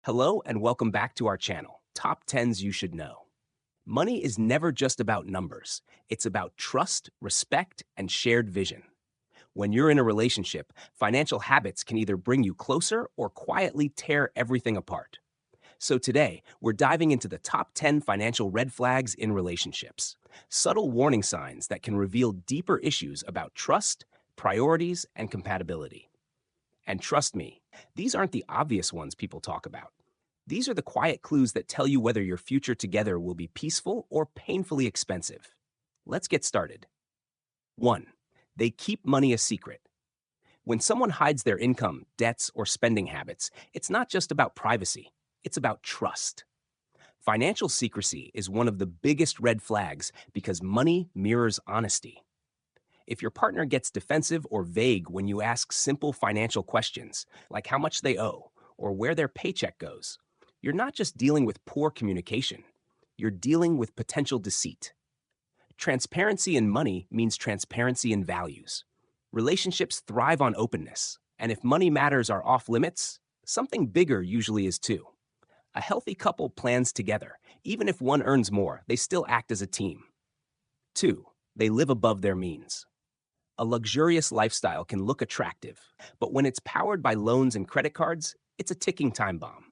Hello and welcome back to our channel, Top 10s You Should Know. Money is never just about numbers. It's about trust, respect, and shared vision. When you're in a relationship, financial habits can either bring you closer or quietly tear everything apart. So today, we're diving into the top 10 financial red flags in relationships, subtle warning signs that can reveal deeper issues about trust, priorities, and compatibility. And trust me, these aren't the obvious ones people talk about. These are the quiet clues that tell you whether your future together will be peaceful or painfully expensive. Let's get started. 1. They keep money a secret. When someone hides their income, debts, or spending habits, it's not just about privacy, it's about trust. Financial secrecy is one of the biggest red flags because money mirrors honesty. If your partner gets defensive or vague when you ask simple financial questions, like how much they owe or where their paycheck goes, you're not just dealing with poor communication, you're dealing with potential deceit. Transparency in money means transparency in values. Relationships thrive on openness, and if money matters are off limits, something bigger usually is too. A healthy couple plans together. Even if one earns more, they still act as a team. 2. They live above their means. A luxurious lifestyle can look attractive, but when it's powered by loans and credit cards, it's a ticking time bomb.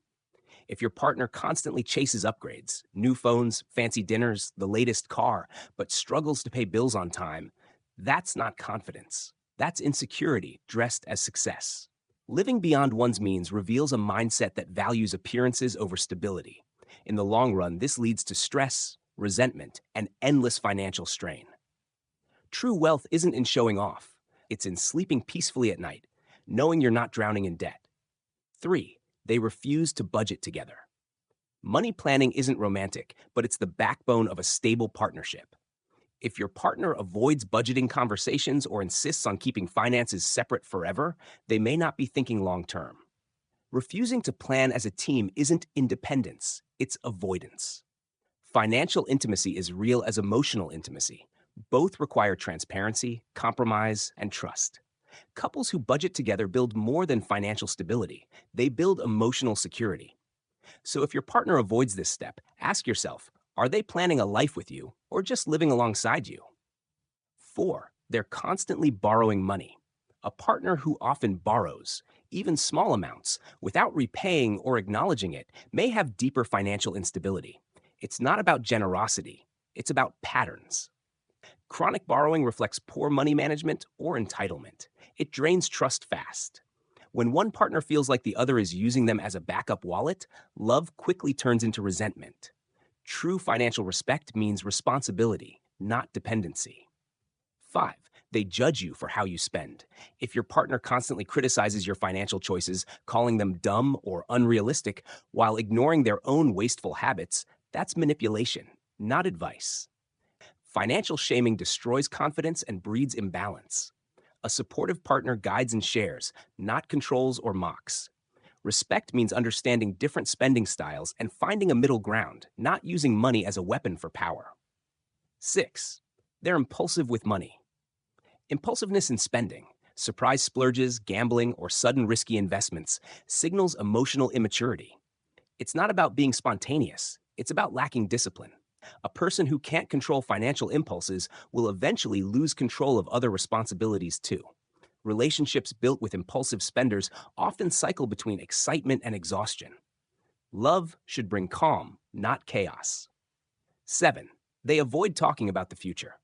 If your partner constantly chases upgrades, new phones, fancy dinners, the latest car, but struggles to pay bills on time, that's not confidence. That's insecurity dressed as success. Living beyond one's means reveals a mindset that values appearances over stability. In the long run, this leads to stress, resentment, and endless financial strain. True wealth isn't in showing off. It's in sleeping peacefully at night, knowing you're not drowning in debt. 3. They refuse to budget together. Money planning isn't romantic, but it's the backbone of a stable partnership. If your partner avoids budgeting conversations or insists on keeping finances separate forever, they may not be thinking long term. Refusing to plan as a team isn't independence, it's avoidance. Financial intimacy is real as emotional intimacy. Both require transparency, compromise, and trust. Couples who budget together build more than financial stability. They build emotional security. So if your partner avoids this step, ask yourself, are they planning a life with you or just living alongside you? 4. They're constantly borrowing money. A partner who often borrows, even small amounts, without repaying or acknowledging it, may have deeper financial instability. It's not about generosity, it's about patterns. Chronic borrowing reflects poor money management or entitlement. It drains trust fast. When one partner feels like the other is using them as a backup wallet, love quickly turns into resentment. True financial respect means responsibility, not dependency. 5. They judge you for how you spend. If your partner constantly criticizes your financial choices, calling them dumb or unrealistic, while ignoring their own wasteful habits, that's manipulation, not advice. Financial shaming destroys confidence and breeds imbalance. A supportive partner guides and shares, not controls or mocks. Respect means understanding different spending styles and finding a middle ground, not using money as a weapon for power. 6. They're impulsive with money. Impulsiveness in spending, surprise splurges, gambling, or sudden risky investments signals emotional immaturity. It's not about being spontaneous, it's about lacking discipline. A person who can't control financial impulses will eventually lose control of other responsibilities too. Relationships built with impulsive spenders often cycle between excitement and exhaustion. Love should bring calm, not chaos. 7. They avoid talking about the future.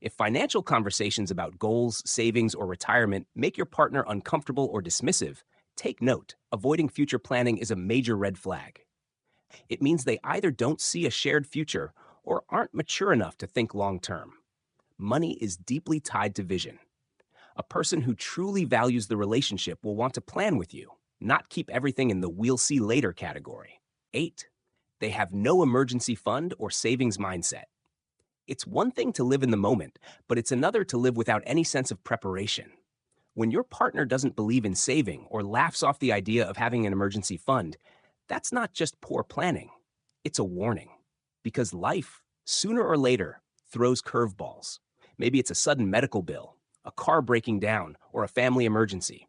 If financial conversations about goals, savings, or retirement make your partner uncomfortable or dismissive, take note, avoiding future planning is a major red flag. It means they either don't see a shared future or aren't mature enough to think long term. Money is deeply tied to vision. A person who truly values the relationship will want to plan with you, not keep everything in the we'll see later category. 8. They have no emergency fund or savings mindset. It's one thing to live in the moment, but it's another to live without any sense of preparation. When your partner doesn't believe in saving or laughs off the idea of having an emergency fund, that's not just poor planning, it's a warning. Because life, sooner or later, throws curveballs. Maybe it's a sudden medical bill, a car breaking down, or a family emergency.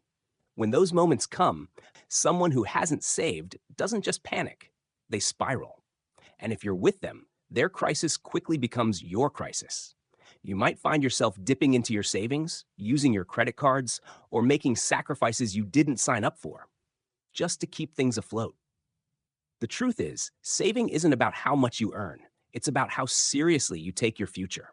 When those moments come, someone who hasn't saved doesn't just panic, they spiral. And if you're with them, their crisis quickly becomes your crisis. You might find yourself dipping into your savings, using your credit cards, or making sacrifices you didn't sign up for, just to keep things afloat. The truth is, saving isn't about how much you earn, it's about how seriously you take your future.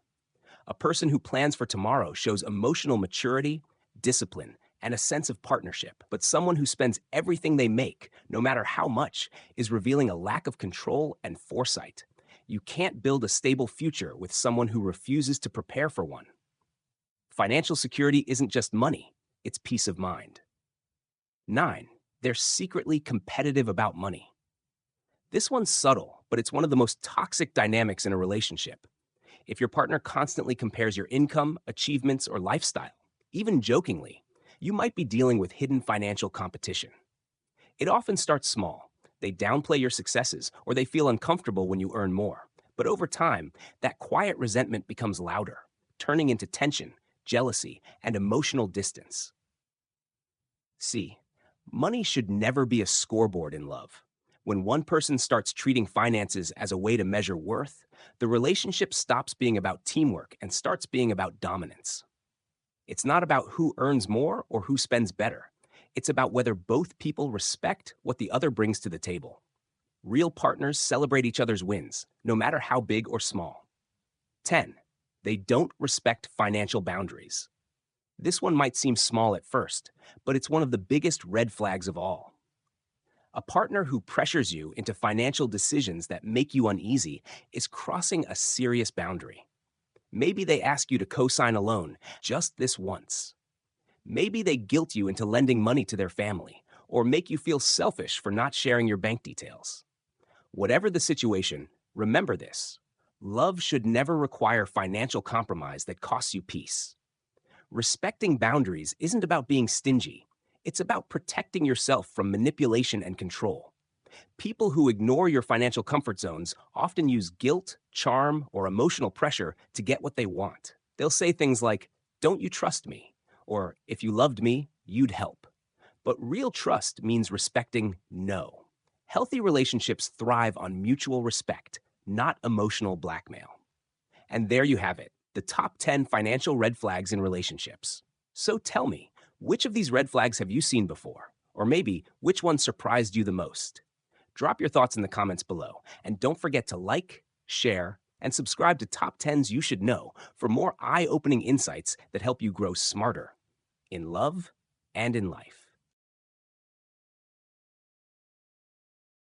A person who plans for tomorrow shows emotional maturity, discipline, and a sense of partnership. But someone who spends everything they make, no matter how much, is revealing a lack of control and foresight. You can't build a stable future with someone who refuses to prepare for one. Financial security isn't just money, it's peace of mind. 9. They're secretly competitive about money. This one's subtle, but it's one of the most toxic dynamics in a relationship. If your partner constantly compares your income, achievements, or lifestyle, even jokingly, you might be dealing with hidden financial competition. It often starts small. They downplay your successes, or they feel uncomfortable when you earn more. But over time, that quiet resentment becomes louder, turning into tension, jealousy, and emotional distance. C. Money should never be a scoreboard in love. When one person starts treating finances as a way to measure worth, the relationship stops being about teamwork and starts being about dominance. It's not about who earns more or who spends better. It's about whether both people respect what the other brings to the table. Real partners celebrate each other's wins, no matter how big or small. 10. They don't respect financial boundaries. This one might seem small at first, but it's one of the biggest red flags of all. A partner who pressures you into financial decisions that make you uneasy is crossing a serious boundary. Maybe they ask you to co-sign a loan just this once. Maybe they guilt you into lending money to their family, or make you feel selfish for not sharing your bank details. Whatever the situation, remember this. Love should never require financial compromise that costs you peace. Respecting boundaries isn't about being stingy. It's about protecting yourself from manipulation and control. People who ignore your financial comfort zones often use guilt, charm, or emotional pressure to get what they want. They'll say things like, "Don't you trust me?" Or, "If you loved me, you'd help." But real trust means respecting no. Healthy relationships thrive on mutual respect, not emotional blackmail. And there you have it, the top 10 financial red flags in relationships. So tell me, which of these red flags have you seen before? Or maybe, which one surprised you the most? Drop your thoughts in the comments below, and don't forget to like, share, and subscribe to Top 10s You Should Know for more eye-opening insights that help you grow smarter in love and in life.